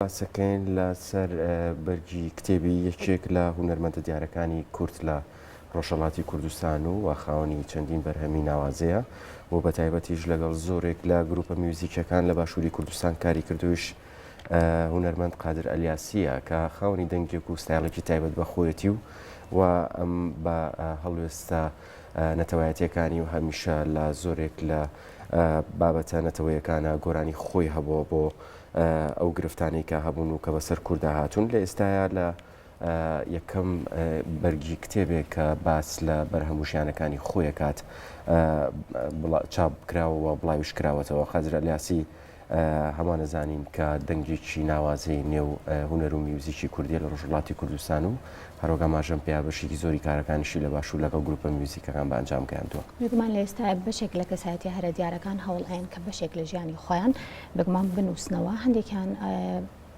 باسەکەین لەسەر بەرگی کتێبی یەکێک لە هونەرمەندە دیارەکانی کورد لە ڕۆژهەڵاتی کوردستان و خاوەنی چەندین بەرهەمی ناوازەیە و بە تایبەتیش لەگەڵ زۆرێک لە گروپە میوزیکەکان لە باشووری کوردستان کاری کردوش هونەرمەند قادر ئەلیاسیە کە خاوەنی دەنگێک و ستایڵێکی تایبەت بە خۆیەتی و ئەم بە هەڵوێستە نەتەوایەتیەکانی و هەمیشە لە زۆرێک لە بابەتە نەتەوەیەکانە گۆرانی خۆی هەبووە بۆ ئەو گرفتانەی کە هەبوون و کە بەسەر کووردا هاتوون لە ئێستایا لە یەکەم بەرگی کتێبێک کە باس لە بەرهەمووشیانەکانی خۆیەکات چاپ کراوە بڵاویش کراوەتەوە. قادر ئەلیاسی هەمان نەزانین کە دەنگێکی ناوازەی نێو هونەر و میوزیکی کوردی لە ڕۆژهەڵاتی کوردستان و هەروەگە ماژەم پێیا بەشێکی زۆری کارەکانیشی لە باشوور لەگەڵ گروپە میوزیکەکان بە ئەنجام گەیاندووە. بگومان لە ئێستا بەشێک لە کەسایەتی هەرە دیارەکان هەوڵ کە بەشێک لە ژیانی خۆیان بگومان بنووسنەوە هەندێکیان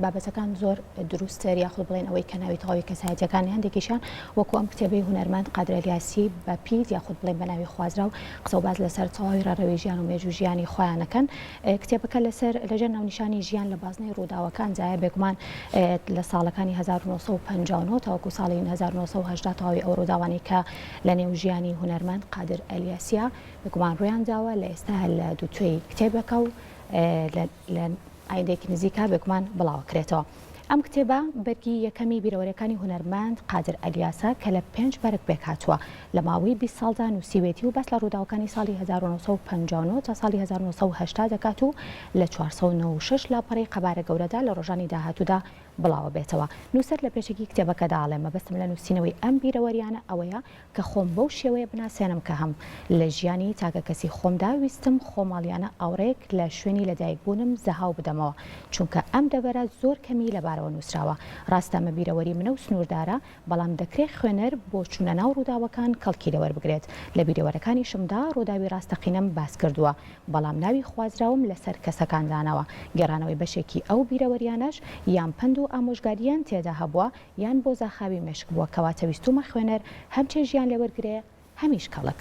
بابەتەکان زۆر دروستە یاخود بڵێن ئەوەی کە ناوی تەواوی کەسایەتیەکانی هەندێکیشان وەکو ئەم کتێبەی هونەرمەند قادر ئەلیاسی بە پیت یاخود بڵێن بە ناوی خوازرا و قسە و باز لەسەر تەواوی ڕێڕەوی ژیان و مێژوو ژیانی خۆیانەکەن. کتێبەکە لەسەر لەژێر ناونیشانی ژیان لە بازنەی ڕووداوەکان جایە بێگومان لە ساڵەکانی 1950 تاوەکو ساڵی 1970 تەواوی ئەو ڕووداوانی کە لە نێو ژیانی هونەرمەند قادر ئەلیاسیە بێگومان ڕویان داوە لە ئێستا لە دووتوێی کتێبەکە و لە ئایندێکی نزیکا بێگومان بڵاوکرێتەوە. ئەم کتێبە بەرگی یەکەمی بیرەوەریەکانی هونەرمەند قادر ئەلیاسە کە لە 5 بەرگ پێکهاتووە لە ماوەی 20 ساڵدا نووسیوێتی و بەس لە ڕووداوەکانی ساڵی 1950 تا ساڵی 1970 دەکات و لە 496 لاپەڕەی قەبارە گەورەدا لە ڕۆژانی داهاتوودا بڵاوە بێتەوە. نووسەر لە پێشێکی کتێبەکەدا ئاڵێ مەبەستم لە نووسینەوەی ئەم بیرەوەریانە ئەوەیە کە خۆم بەو شێوەیە بناسێنم کە هەم لە ژیانی تاکە کەسی خۆمدا ویستم خۆماڵیانە ئاوڕێک لە شوێنی لەدایکبوونم زەهاو بدەمەوە چونکە ئەم دەبەرە زۆر کەمی لەبارەوە نووسراوە. ڕاستە مە بیرەوەری منە و سنووردارە بەڵام دەکرێت خوێنەر بۆ چوونە ناو ڕووداوەکان کەڵکی لەوەربگرێت. لە بیرەوەرەکانی شمدا ڕووداوی ڕاستەقینەم باس کردووە بەڵام ناوی خوازراوم لەسەر کەسەکاندانەوە. گێڕانەوەی بەشێکی ئەو بیرەوەریانەش یان پند و ئامۆژگاریان تێدا هەبووە یان بۆ زاخاوی مشک بووە کەواتە ویستومە خوێنەر هەم چێ ژیان لێوەرگرێ هەمیش کەڵک.